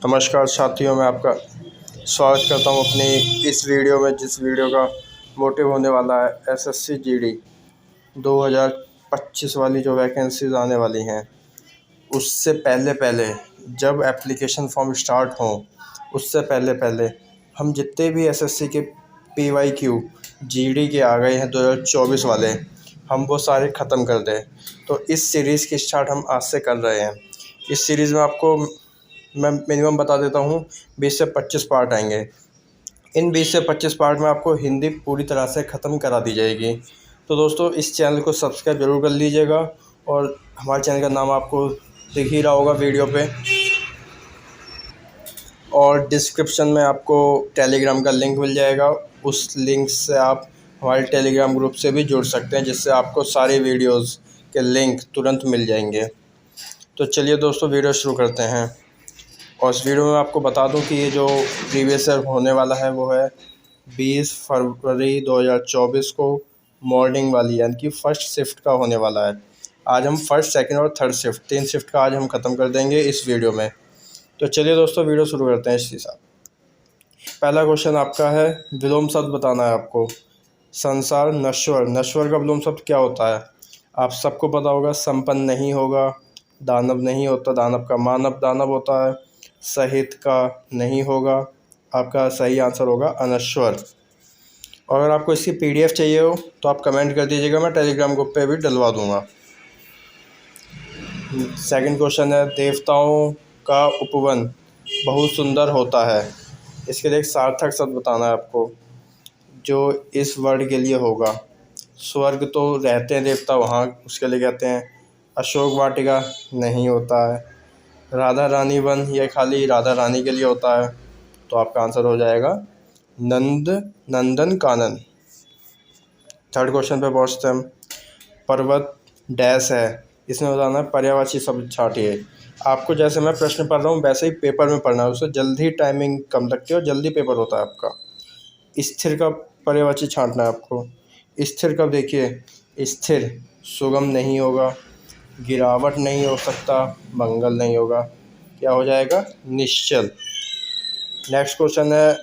नमस्कार साथियों, मैं आपका स्वागत करता हूं अपनी इस वीडियो में, जिस वीडियो का मोटिव होने वाला है एसएससी जीडी 2025 वाली जो वैकेंसीज आने वाली हैं। उससे पहले पहले जब एप्लीकेशन फॉर्म स्टार्ट हों, उससे पहले पहले हम जितने भी एसएससी के पीवाईक्यू जीडी के आ गए हैं 2024 वाले, हम वो सारे ख़त्म कर दें। तो इस सीरीज़ की स्टार्ट हम आज से कर रहे हैं। इस सीरीज़ में आपको मैं मिनिमम बता देता हूँ 20 से 25 पार्ट आएंगे। इन 20 से 25 पार्ट में आपको हिंदी पूरी तरह से ख़त्म करा दी जाएगी। तो दोस्तों, इस चैनल को सब्सक्राइब ज़रूर कर लीजिएगा और हमारे चैनल का नाम आपको दिख ही रहा होगा वीडियो पे, और डिस्क्रिप्शन में आपको टेलीग्राम का लिंक मिल जाएगा। उस लिंक से आप हमारे टेलीग्राम ग्रुप से भी जुड़ सकते हैं, जिससे आपको सारी वीडियोज़ के लिंक तुरंत मिल जाएंगे। तो चलिए दोस्तों, वीडियो शुरू करते हैं। और इस वीडियो में आपको बता दूं कि ये जो प्रीवियस ईयर होने वाला है वो है 20 फरवरी 2024 को मॉर्निंग वाली, यानी कि फ़र्स्ट शिफ्ट का होने वाला है। आज हम फर्स्ट, सेकंड और थर्ड शिफ्ट, 3 शिफ्ट का आज हम ख़त्म कर देंगे इस वीडियो में। तो चलिए दोस्तों, वीडियो शुरू करते हैं इसके साथ। पहला क्वेश्चन आपका है, विलोम शब्द बताना है आपको। संसार नश्वर, नश्वर का विलोम शब्द क्या होता है? आप सबको पता होगा, संपन्न नहीं होगा, दानव नहीं होता, दानव का मानव दानव होता है, सहित का नहीं होगा। आपका सही आंसर होगा अनश्वर। और अगर आपको इसकी पीडीएफ चाहिए हो तो आप कमेंट कर दीजिएगा, मैं टेलीग्राम ग्रुप पे भी डलवा दूंगा। सेकंड क्वेश्चन है, देवताओं का उपवन बहुत सुंदर होता है। इसके लिए एक सार्थक शब्द बताना है आपको जो इस वर्ड के लिए होगा। स्वर्ग तो रहते हैं देवता वहाँ, उसके लिए कहते हैं। अशोक वाटिका नहीं होता है। राधा रानी वन, ये खाली राधा रानी के लिए होता है। तो आपका आंसर हो जाएगा नंदन कानन। थर्ड क्वेश्चन पे पहुँचते हैं। पर्वत डैश है, इसमें बताना है पर्यायवाची शब्द छांटिए। आपको जैसे मैं प्रश्न पढ़ रहा हूँ वैसे ही पेपर में पढ़ना है, उससे जल्दी टाइमिंग कम लगती है और जल्दी पेपर होता है आपका। स्थिर का पर्यायवाची छांटना है आपको। स्थिर कब, देखिए स्थिर सुगम नहीं होगा, गिरावट नहीं हो सकता, मंगल नहीं होगा। क्या हो जाएगा? निश्चल। नेक्स्ट क्वेश्चन है,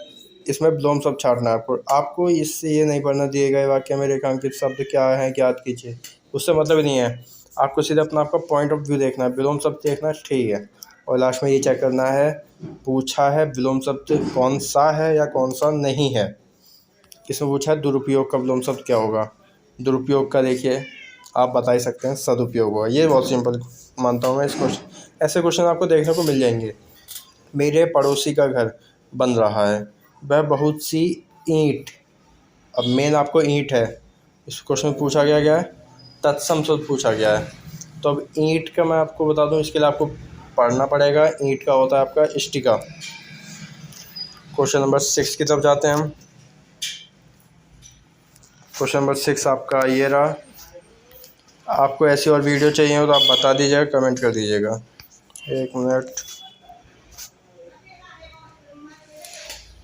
इसमें विलोम शब्द छाटना है आपको इससे ये नहीं पढ़ना दिए गए वाक्य में रेखांकित शब्द क्या है ज्ञात कीजिए, उससे मतलब नहीं है। आपको सीधे अपना आपका पॉइंट ऑफ व्यू देखना है, विलोम शब्द देखना है, ठीक है। और लास्ट में ये चेक करना है, पूछा है विलोम शब्द कौन सा है या कौन सा नहीं है। इसमें पूछा है दुरुपयोग का विलोम शब्द क्या होगा। दुरुपयोग का देखिए आप बता ही सकते हैं सदुपयोग होगा। ये बहुत सिंपल मानता हूँ मैं इस क्वेश्चन। ऐसे क्वेश्चन आपको देखने को मिल जाएंगे। मेरे पड़ोसी का घर बन रहा है, वह बहुत सी ईंट। अब मेन आपको ईंट है, इस क्वेश्चन में पूछा गया है तत्सम शब्द पूछा गया है। तो अब ईंट का मैं आपको बता दूं, इसके लिए आपको पढ़ना पड़ेगा। ईंट का होता है आपका इष्टिका। क्वेश्चन नंबर 6 की तरफ जाते हैं हम। क्वेश्चन नंबर 6 आपका ये रहा। आपको ऐसी और वीडियो चाहिए हो तो आप बता दीजिएगा, कमेंट कर दीजिएगा। एक मिनट।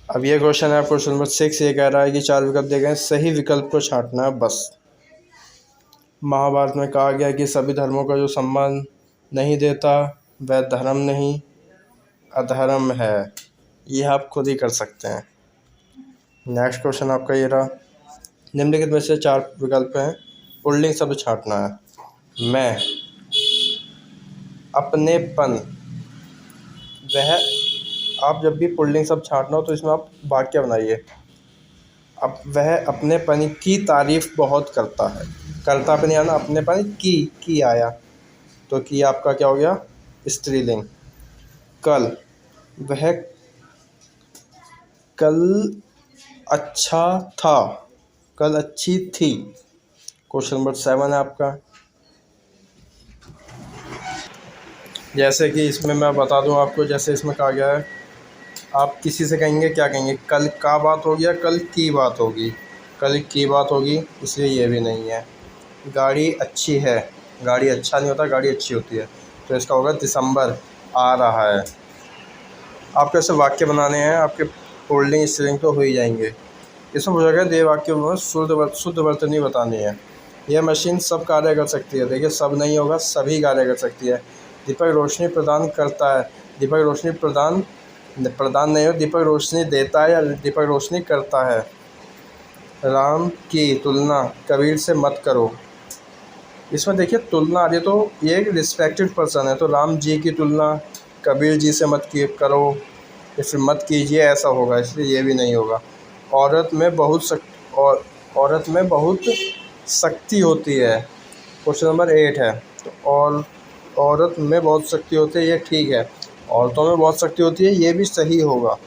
अब ये क्वेश्चन है आपको, क्वेश्चन नंबर 6 ये कह रहा है कि 4 विकल्प दिए गए, सही विकल्प को छांटना है बस। महाभारत में कहा गया कि सभी धर्मों का जो सम्मान नहीं देता वह धर्म नहीं अधर्म है। ये आप खुद ही कर सकते हैं। नेक्स्ट क्वेश्चन आपका ये रहा। निम्नलिखित में से 4 विकल्प हैं, पुल्लिंग शब्द छांटना है। मैं, अपनेपन, वह। आप जब भी पुल्लिंग शब्द छांटना हो तो इसमें आप वाक्य बनाइए। अब वह अपनेपन की तारीफ बहुत करता है। करता अपने आना, अपनेपन की आया तो की आपका क्या हो गया? स्त्रीलिंग। कल, वह कल अच्छा था, कल अच्छी थी। क्वेश्चन नंबर 7 है आपका। जैसे कि इसमें मैं बता दूं आपको, जैसे इसमें कहा गया है आप किसी से कहेंगे क्या कहेंगे? कल का बात होगी या कल की बात होगी? कल की बात होगी, इसलिए ये भी नहीं है। गाड़ी अच्छी है, गाड़ी अच्छा नहीं होता, गाड़ी अच्छी होती है। तो इसका होगा दिसंबर आ रहा है। आपको ऐसे वाक्य बनाने हैं, आपके होल्डिंग स्त्रीलिंग तो हो ही जाएंगे। इसमें पूछा गया देव वाक्य में शुद्ध वर्तनी बतानी है। यह मशीन सब कार्य कर सकती है। देखिए सब नहीं होगा, सभी कार्य कर सकती है। दीपक रोशनी प्रदान करता है, दीपक रोशनी प्रदान प्रदान नहीं हो, दीपक रोशनी देता है या दीपक रोशनी करता है। राम की तुलना कबीर से मत करो। इसमें देखिए तुलना आ रही है, तो ये एक रिस्पेक्टेड पर्सन है, तो राम जी की तुलना कबीर जी से मत करो या फिर मत कीजिए, ऐसा होगा, इसलिए ये भी नहीं होगा। औरत में औरत में बहुत शक्ति होती है। क्वेश्चन नंबर 8 है, तो और औरत में बहुत शक्ति होती है, ये ठीक है। औरतों में बहुत शक्ति होती है, ये भी सही होगा।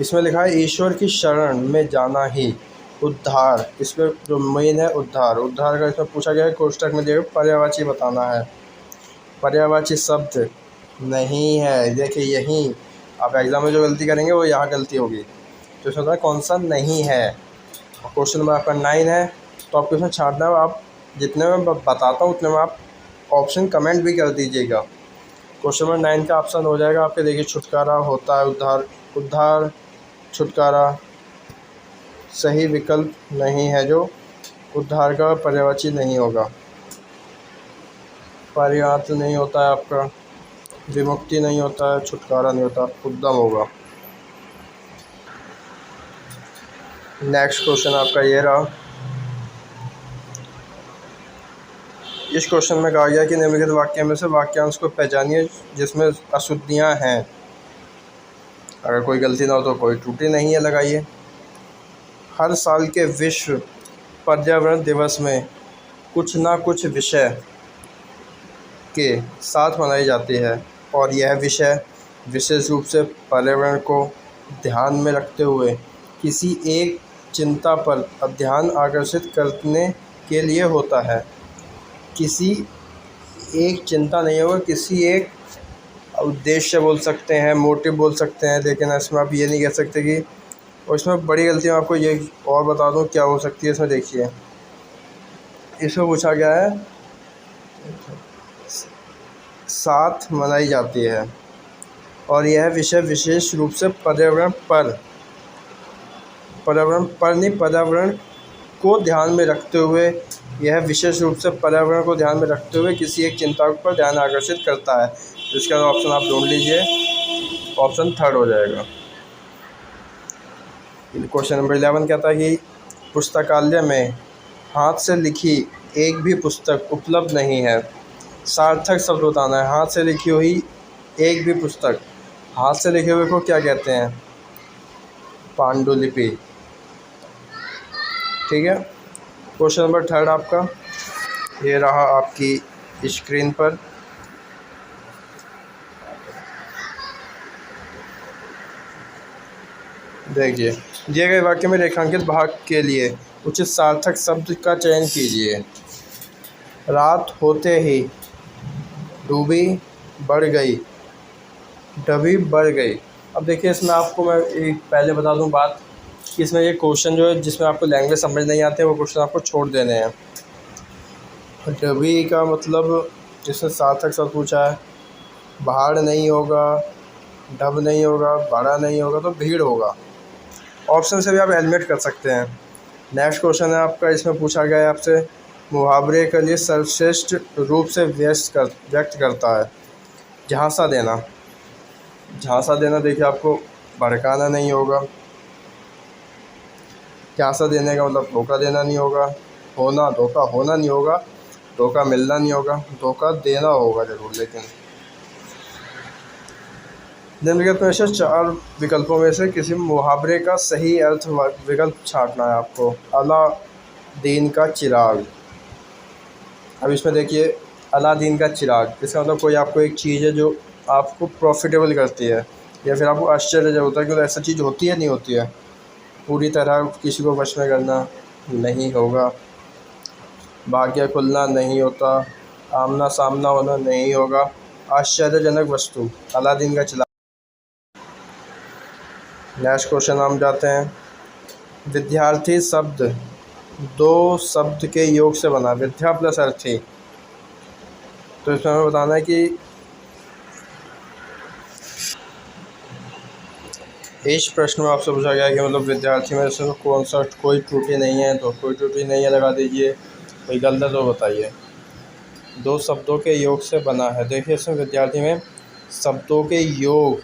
इसमें लिखा है ईश्वर की शरण में जाना ही उद्धार। इसमें जो मेन है उद्धार, उद्धार का इसमें पूछा गया है, कोष्टक में देखो पर्यायवाची बताना है। पर्यायवाची शब्द नहीं है, देखिए यहीं आप एग्ज़ाम में जो गलती करेंगे वो यहाँ गलती होगी। तो इसमें बताया कौन सा नहीं है। क्वेश्चन नंबर आपका 9 है, तो आपको इसमें छांटना है। आप जितने में बताता हूँ उतने में आप ऑप्शन कमेंट भी कर दीजिएगा। क्वेश्चन नंबर 9 का ऑप्शन हो जाएगा आपके, देखिए छुटकारा होता है उद्धार, उद्धार छुटकारा सही विकल्प नहीं है, जो उद्धार का पर्यायवाची नहीं होगा। पर्याप्त नहीं होता है आपका, विमुक्ति नहीं होता है, छुटकारा नहीं होता, उद्यम होगा। नेक्स्ट क्वेश्चन आपका ये रहा। इस क्वेश्चन में कहा गया कि निम्नलिखित वाक्य में से वाक्यांश को पहचानिए जिसमें अशुद्धियाँ हैं। अगर कोई गलती ना हो तो कोई त्रुटि नहीं है, लगाइए। हर साल के विश्व पर्यावरण दिवस में कुछ ना कुछ विषय के साथ मनाई जाती है, और यह विषय विशेष रूप से पर्यावरण को ध्यान में रखते हुए किसी एक चिंता पर ध्यान आकर्षित करने के लिए होता है। किसी एक चिंता नहीं होगा, किसी एक उद्देश्य बोल सकते हैं, मोटिव बोल सकते हैं, लेकिन इसमें आप ये नहीं कह सकते कि। और इसमें बड़ी गलती मैं आपको ये और बता दूं क्या हो सकती है। इसमें देखिए, इसमें पूछा गया है साथ मनाई जाती है, और यह विषय विशेष रूप से पर्यावरण नहीं, पर्यावरण को ध्यान में रखते हुए, यह विशेष रूप से पर्यावरण को ध्यान में रखते हुए किसी एक चिंता पर ध्यान आकर्षित करता है। तो इसका ऑप्शन आप ढूंढ लीजिए, ऑप्शन 3 हो जाएगा। क्वेश्चन नंबर 11 कहता है कि पुस्तकालय में हाथ से लिखी एक भी पुस्तक उपलब्ध नहीं है। सार्थक शब्द बताना है। हाथ से लिखी हुई एक भी पुस्तक, हाथ से लिखे हुए को क्या कहते हैं? पांडुलिपि। ठीक है। क्वेश्चन नंबर 3 आपका ये रहा आपकी स्क्रीन पर। देखिए, दिए गए वाक्य में रेखांकित भाग के लिए उचित सार्थक शब्द का चयन कीजिए। रात होते ही डूबी बढ़ गई, डबी बढ़ गई। अब देखिए, इसमें आपको मैं एक पहले बता दूं बात कि इसमें ये क्वेश्चन जो है जिसमें आपको लैंग्वेज समझ नहीं आते वो क्वेश्चन आपको छोड़ देने हैं। डबी का मतलब जिसमें सार्थक शब्द पूछा है, भाड़ नहीं होगा, डब नहीं होगा, बड़ा नहीं होगा, तो भीड़ होगा। ऑप्शन से भी आप एलिमिनेट कर सकते हैं। नेक्स्ट क्वेश्चन है आपका, इसमें पूछा गया है आपसे मुहावरे के लिए सर्वश्रेष्ठ रूप से व्यक्त करता है। झांसा देना। झांसा देना देखिए, आपको भड़काना नहीं होगा। झांसा देने का मतलब धोखा देना नहीं होगा। होना, धोखा होना नहीं होगा, धोखा मिलना नहीं होगा, धोखा देना होगा ज़रूर। लेकिन निम्नलिखित में से 4 विकल्पों में से किसी मुहावरे का सही अर्थ विकल्प छांटना है आपको। अलादीन का चिराग। अब इसमें देखिए, अलादीन का चिराग, इसका मतलब कोई आपको एक चीज़ है जो आपको प्रॉफिटेबल करती है, या फिर आपको आश्चर्य होता है कि ऐसा चीज़ होती है नहीं होती है। पूरी तरह किसी को वश में करना नहीं होगा, भाग्य खुलना नहीं होता, आमना सामना होना नहीं होगा, आश्चर्यजनक वस्तु, अलादीन का चिराग। नेक्स्ट क्वेश्चन हम जाते हैं। विद्यार्थी शब्द 2 शब्द के योग से बना, विद्या प्लस अर्थी। तो इसमें हमें बताना है कि इस प्रश्न में आपसे पूछा गया है कि मतलब विद्यार्थी में से कौन सा कोई त्रुटि नहीं है, तो कोई त्रुटि नहीं है लगा दीजिए, कोई गलत हो बताइए। दो शब्दों के योग से बना है। देखिए इसमें विद्यार्थी में शब्दों के योग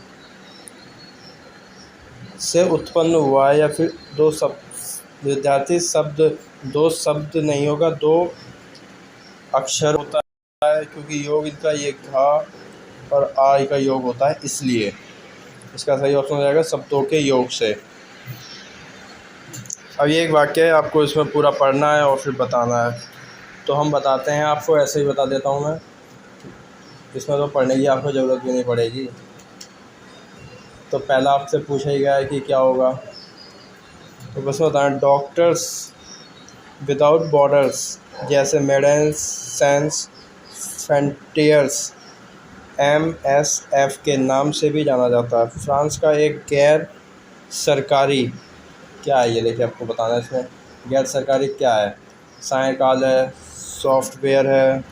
से उत्पन्न हुआ है, या फिर दो शब्द विद्यार्थी शब्द दो शब्द नहीं होगा, दो अक्षर होता है, क्योंकि योग इनका ये घा और आ का योग होता है, इसलिए इसका सही ऑप्शन हो जाएगा शब्दों के योग से। अब ये एक वाक्य है, आपको इसमें पूरा पढ़ना है और फिर बताना है। तो हम बताते हैं, आपको ऐसे ही बता देता हूँ मैं, इसमें तो पढ़ने की आपको ज़रूरत भी नहीं पड़ेगी। तो पहला आपसे पूछा ही गया है कि क्या होगा, तो बस बताएं, डॉक्टर्स विदाउट बॉर्डर्स जैसे मेडिसिन सैंस फ्रंटियर्स MSF के नाम से भी जाना जाता है। फ्रांस का एक गैर सरकारी क्या है, ये देखिए आपको बताना है इसमें गैर सरकारी क्या है। सायकाल है, सॉफ्टवेयर है,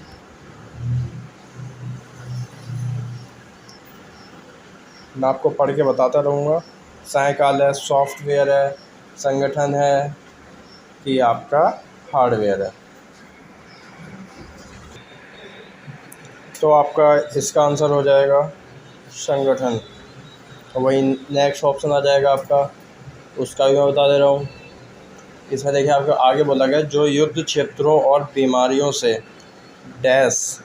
मैं आपको पढ़ के बताता रहूँगा। सायकाल है, सॉफ्टवेयर है, संगठन है कि आपका हार्डवेयर है। तो आपका इसका आंसर हो जाएगा संगठन। तो वही नेक्स्ट ऑप्शन आ जाएगा आपका, उसका भी मैं बता दे रहा हूँ। इसमें देखिए आपको आगे बोला गया जो युद्ध क्षेत्रों और बीमारियों से डैश,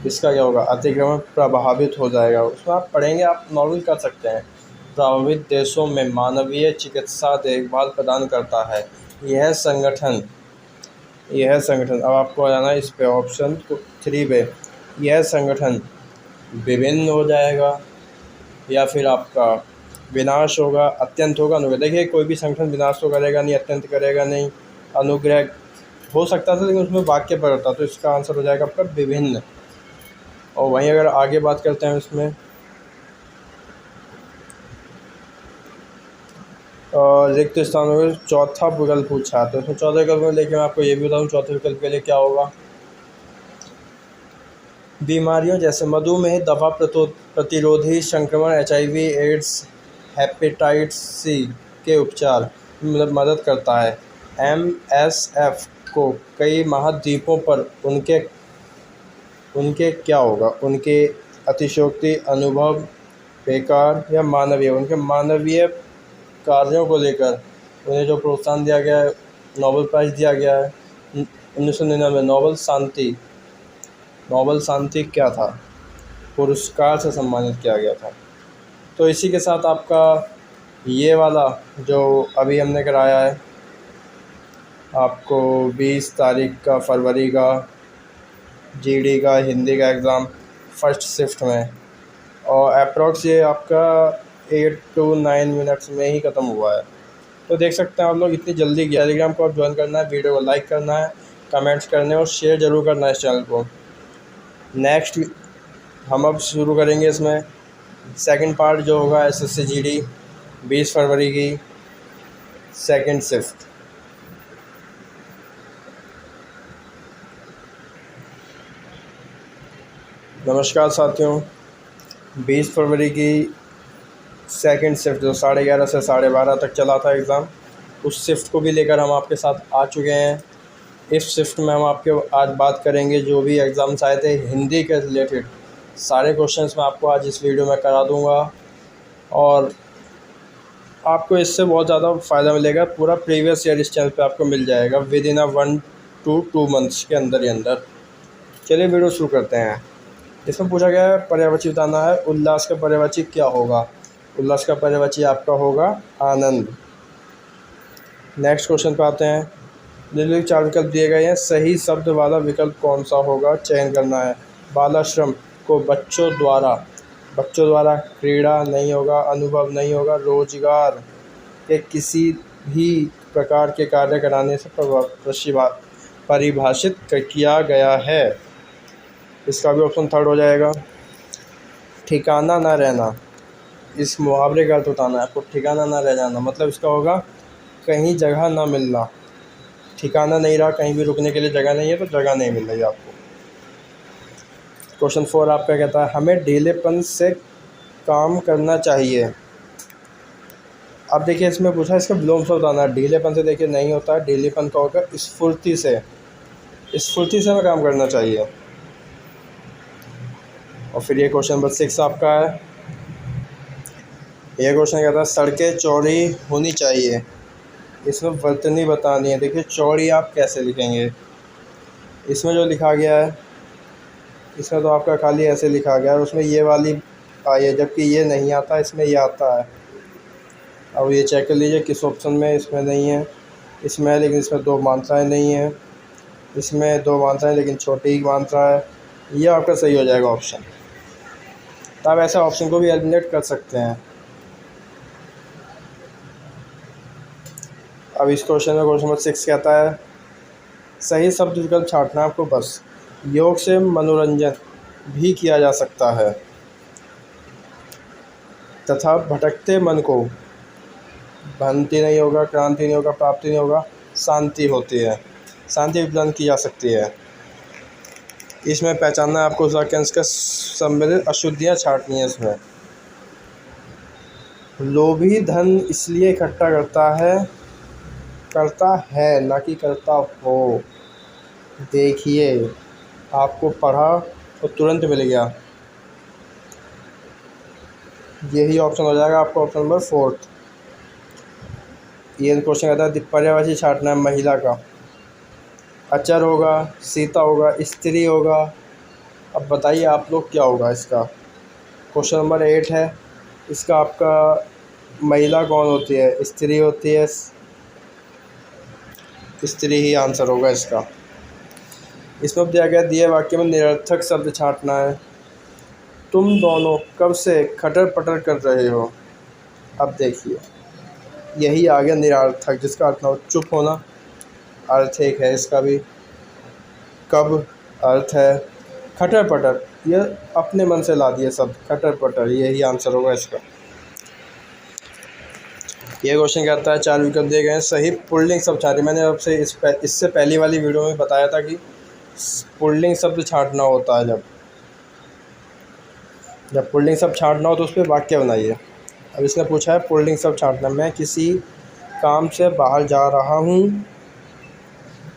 इसका क्या होगा, अतिक्रमण प्रभावित हो जाएगा। उसमें आप पढ़ेंगे, आप नॉर्मल कर सकते हैं। प्रभावित देशों में मानवीय चिकित्सा देखभाल प्रदान करता है यह संगठन। अब आपको आ जाना है इस पे ऑप्शन 3 पे। यह संगठन विभिन्न हो जाएगा, या फिर आपका विनाश होगा, अत्यंत होगा, अनुग्रह। देखिए कोई भी संगठन विनाश तो करेगा नहीं, अत्यंत करेगा नहीं, अनुग्रह हो सकता था लेकिन उसमें वाक्य पर होता, तो इसका आंसर हो जाएगा आपका विभिन्न। और वहीं अगर आगे बात करते हैं इसमें रिक्त स्थानों में चौथा विकल्प पूछा, तो इसमें चौथे विकल्प में लेकिन मैं आपको ये भी बताऊँ चौथे विकल्प के लिए क्या होगा। बीमारियों जैसे मधुमेह, दवा प्रतिरोधी संक्रमण, HIV एड्स, हेपेटाइटिस C के उपचार मतलब मदद करता है। MSF को कई महाद्वीपों पर उनके क्या होगा, उनके अतिशयोक्ति, अनुभव, बेकार या मानवीय, उनके मानवीय कार्यों को लेकर उन्हें जो प्रोत्साहन दिया गया है, नोबेल प्राइज़ दिया गया है 1999 नोबेल शांति क्या था, पुरस्कार से सम्मानित किया गया था। तो इसी के साथ आपका ये वाला जो अभी हमने कराया है आपको 20 तारीख का फरवरी का GD का हिंदी का एग्ज़ाम फर्स्ट शिफ्ट में, और अप्रॉक्स ये आपका 8 to 9 मिनट्स में ही ख़त्म हुआ है। तो देख सकते हैं आप लोग इतनी जल्दी किया। टेलीग्राम को आप ज्वाइन करना है, वीडियो को लाइक करना है, कमेंट्स करने और शेयर ज़रूर करना है इस चैनल को। नेक्स्ट हम अब शुरू करेंगे इसमें सेकंड पार्ट जो होगा SSC GD 20 फरवरी की सेकंड शिफ्ट। नमस्कार साथियों, 20 फरवरी की सेकंड शिफ्ट जो 11:30 से 12:30 तक चला था एग्ज़ाम, उस शिफ्ट को भी लेकर हम आपके साथ आ चुके हैं। इस शिफ्ट में हम आपके आज बात करेंगे जो भी एग्ज़ाम्स आए थे हिंदी के रिलेटेड सारे क्वेश्चंस मैं आपको आज इस वीडियो में करा दूंगा, और आपको इससे बहुत ज़्यादा फ़ायदा मिलेगा। पूरा प्रीवियस ईयर इस चैनल पे आपको मिल जाएगा विद इन 1 to 2 मंथ्स के अंदर ही अंदर। चलिए वीडियो शुरू करते हैं। इसमें पूछा गया है पर्यायवाची बताना है, उल्लास का पर्यायवाची क्या होगा। उल्लास का पर्यायवाची आपका होगा आनंद। नेक्स्ट क्वेश्चन पे आते हैं। निम्नलिखित 4 विकल्प दिए गए हैं, सही शब्द वाला विकल्प कौन सा होगा, चयन करना है। बालाश्रम को बच्चों द्वारा क्रीड़ा नहीं होगा, अनुभव नहीं होगा, रोजगार के किसी भी प्रकार के कार्य कराने से परिभाषित किया गया है। इसका भी ऑप्शन 3 हो जाएगा। ठिकाना ना रहना, इस मुहावरे का अर्थ बताना है आपको। ठिकाना ना रह जाना मतलब इसका होगा कहीं जगह ना मिलना। ठिकाना नहीं रहा, कहीं भी रुकने के लिए जगह नहीं है, तो जगह नहीं मिल रही आपको। क्वेश्चन 4 आपका कहता है हमें ढीलेपन से काम करना चाहिए। अब देखिए इसमें पूछा इसका विलोम से बताना है। ढीलेपन से देखिए नहीं होता है, ढीलेपन का होगा स्फूर्ति से। स्फूर्ति से हमें काम करना चाहिए। और फिर ये क्वेश्चन नंबर 6 आपका है। ये क्वेश्चन कहता है सड़कें चौड़ी होनी चाहिए, इसमें वर्तनी बतानी है। देखिए चौड़ी आप कैसे लिखेंगे, इसमें जो लिखा गया है इसमें तो आपका खाली ऐसे लिखा गया है, उसमें ये वाली आई है जबकि ये नहीं आता, इसमें ये आता है। अब ये चेक कर लीजिए किस ऑप्शन में इसमें नहीं है। इसमें है लेकिन इसमें 2 मात्राएं नहीं है, इसमें 2 मात्राएं लेकिन छोटी ही मात्रा है। ये आपका सही हो जाएगा ऑप्शन। तो आप ऐसे ऑप्शन को भी एलिमिनेट कर सकते हैं। अब इस क्वेश्चन में क्वेश्चन नंबर 6 कहता है सही शब्द विकल्प छांटना आपको बस। योग से मनोरंजन भी किया जा सकता है तथा भटकते मन को भ्रांति नहीं होगा, क्रांति नहीं होगा, प्राप्ति नहीं होगा, शांति होती है, शांति प्रदान की जा सकती है। इसमें पहचानना है आपको उस वाक्यांश का सम्मिलित अशुद्धियाँ छांटनी है। इसमें लोभी धन इसलिए इकट्ठा करता है ना कि करता हो। देखिए आपको पढ़ा तो तुरंत मिल गया, यही ऑप्शन हो जाएगा आपका ऑप्शन नंबर 4। ये क्वेश्चन कहता है पर्यायवाची छांटना है महिला का। अचर होगा, सीता होगा, स्त्री होगा। अब बताइए आप लोग क्या होगा इसका। क्वेश्चन नंबर 8 है, इसका आपका महिला कौन होती है, स्त्री होती है, स्त्री ही आंसर होगा इसका। इसमें दिया गया दिए वाक्य में निरर्थक शब्द छांटना है। तुम दोनों कब से खटर पटर कर रहे हो। अब देखिए यही आ गया निरर्थक, जिसका अर्थ हो चुप होना, अर्थ एक है इसका भी। कब अर्थ है खटर पटर, ये अपने मन से ला दिए शब्द खटर पटर, यही आंसर होगा इसका। ये क्वेश्चन कहता है 4 विकल्प दिए गए हैं, सही पुल्लिंग शब्द छांटे। मैंने आपसे इससे पहली वाली वीडियो में बताया था कि पुल्लिंग शब्द छांटना होता है। जब पुल्लिंग शब्द छांटना हो तो उस पर वाक्य बनाइए। अब इसने पूछा है पुल्लिंग शब्द छांटना, मैं किसी काम से बाहर जा रहा हूँ,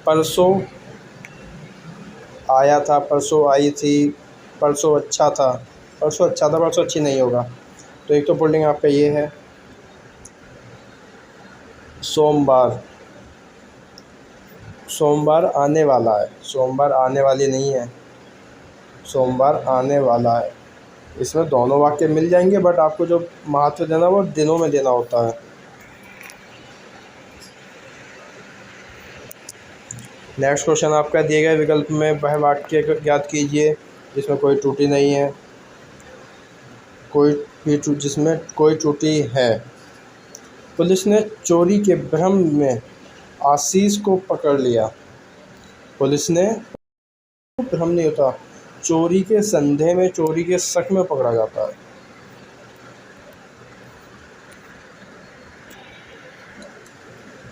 परसों आया था, परसों आई थी, परसों अच्छा था, परसों अच्छा था, परसों अच्छी नहीं होगा। तो एक तो पुल्लिंग आपका ये है। सोमवार, सोमवार आने वाला है, सोमवार आने वाली नहीं है, सोमवार आने वाला है। इसमें दोनों वाक्य मिल जाएंगे, बट आपको जो महत्व देना वो दिनों में देना होता है। नेक्स्ट क्वेश्चन आपका दिए गए विकल्प में वह वाक्य ज्ञात कीजिए जिसमें कोई त्रुटि नहीं है, जिसमें कोई त्रुटि है। पुलिस ने चोरी के भ्रम में आशीष को पकड़ लिया। पुलिस ने, भ्रम नहीं होता, चोरी के संदेह में, चोरी के शक में पकड़ा जाता है।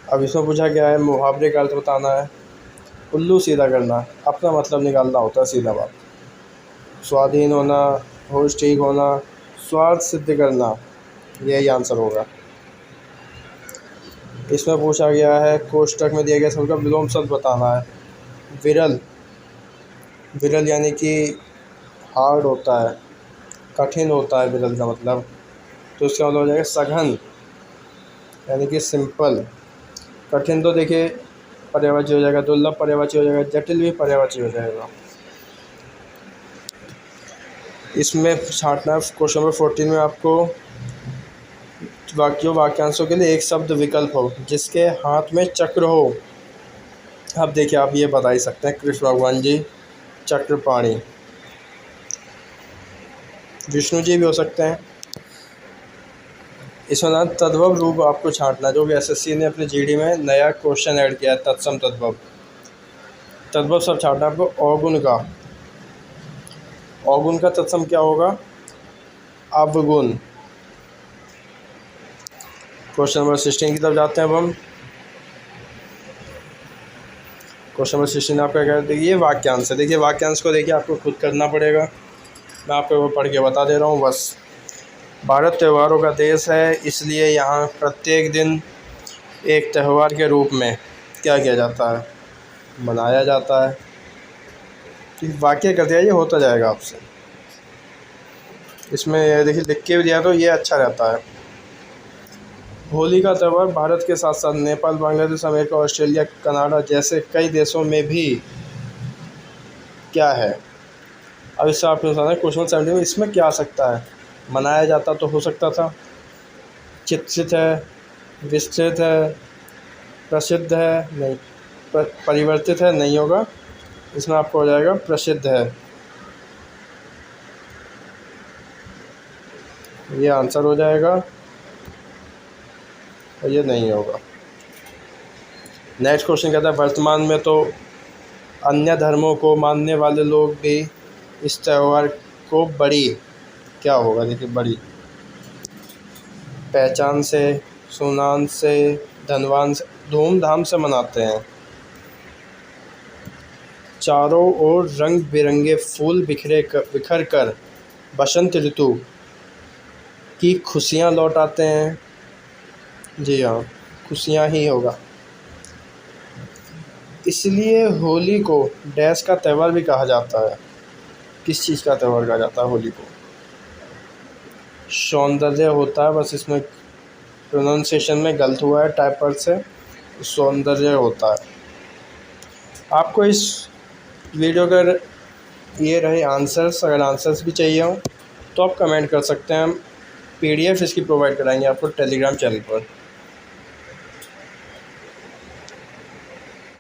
अब इसमें पूछा गया है मुहावरे का अर्थ बताना है। उल्लू सीधा करना, अपना मतलब निकालना होता है, सीधा बात। स्वाधीन होना, होश ठीक होना, स्वार्थ सिद्ध करना, यही आंसर होगा। इसमें पूछा गया है कोष्टक में दिया गया शब्द का विलोम शब्द बताना है। विरल, विरल यानी कि हार्ड होता है, कठिन होता है विरल का मतलब, तो इसका मतलब हो जाएगा सघन यानी कि सिंपल। कठिन तो देखिए पर्यायवाची हो जाएगा, दुर्लभ पर्यायवाची हो जाएगा, जटिल भी पर्यायवाची हो जाएगा। इसमें छांटना है क्वेश्चन नंबर 14 में आपको वाक्यांशों के लिए एक शब्द विकल्प हो जिसके हाथ में चक्र हो। अब देखिए आप ये बता ही सकते हैं, कृष्ण भगवान जी, चक्रपाणी, विष्णु जी भी हो सकते हैं। इसमें ना तद्भव रूप आपको छांटना, जो कि एसएससी ने अपने जीडी में नया क्वेश्चन ऐड किया है, तत्सम तद्भव। तद्भव सब छांटना आपको। अवगुण का, अवगुण का तत्सम क्या होगा, अवगुण। क्वेश्चन नंबर 16 की तरफ जाते हैं अब हम। क्वेश्चन नंबर 16 आपका क्या है, ये वाक्यांश है। देखिए वाक्यांश को देखिए आपको खुद करना पड़ेगा, मैं आपको वो पढ़ के बता दे रहा हूँ बस। भारत त्योहारों का देश है, इसलिए यहाँ प्रत्येक दिन एक त्यौहार के रूप में क्या किया जाता है, मनाया जाता है। वाक्य करते हैं, ये होता जाएगा आपसे। इसमें ये देखिए लिख के भी दिया तो ये अच्छा रहता है। होली का त्यौहार भारत के साथ साथ Nepal, Bangladesh, America, Australia, Canada जैसे कई देशों में भी क्या है। अब इससे आपको बताना है क्वेश्चन 17 में इसमें क्या आ सकता है। मनाया जाता तो हो सकता था, चित्रित है, विस्तृत है, प्रसिद्ध है, नहीं, परिवर्तित है, नहीं होगा। इसमें आपको हो जाएगा प्रसिद्ध है, ये आंसर हो जाएगा और ये नहीं होगा। नेक्स्ट क्वेश्चन कहता है वर्तमान में तो अन्य धर्मों को मानने वाले लोग भी इस त्यौहार को बड़ी क्या होगा, देखिए बड़ी पहचान से, सुनान से, धनवान से, धूमधाम से मनाते हैं। चारों ओर रंग बिरंगे फूल बिखर कर बसंत ऋतु की खुशियाँ लौट आते हैं। जी हाँ, खुशियाँ ही होगा। इसलिए होली को डैश का त्यौहार भी कहा जाता है। किस चीज़ का त्यौहार कहा जाता है होली को? सौंदर्य होता है, बस इसमें प्रोनाउंसिएशन में गलत हुआ है टाइपर से, सौंदर्य होता है। आपको इस वीडियो का ये रहे आंसर्स, अगर आंसर्स भी चाहिए हो तो आप कमेंट कर सकते हैं, हम PDF इसकी प्रोवाइड कराएंगे आपको टेलीग्राम चैनल पर।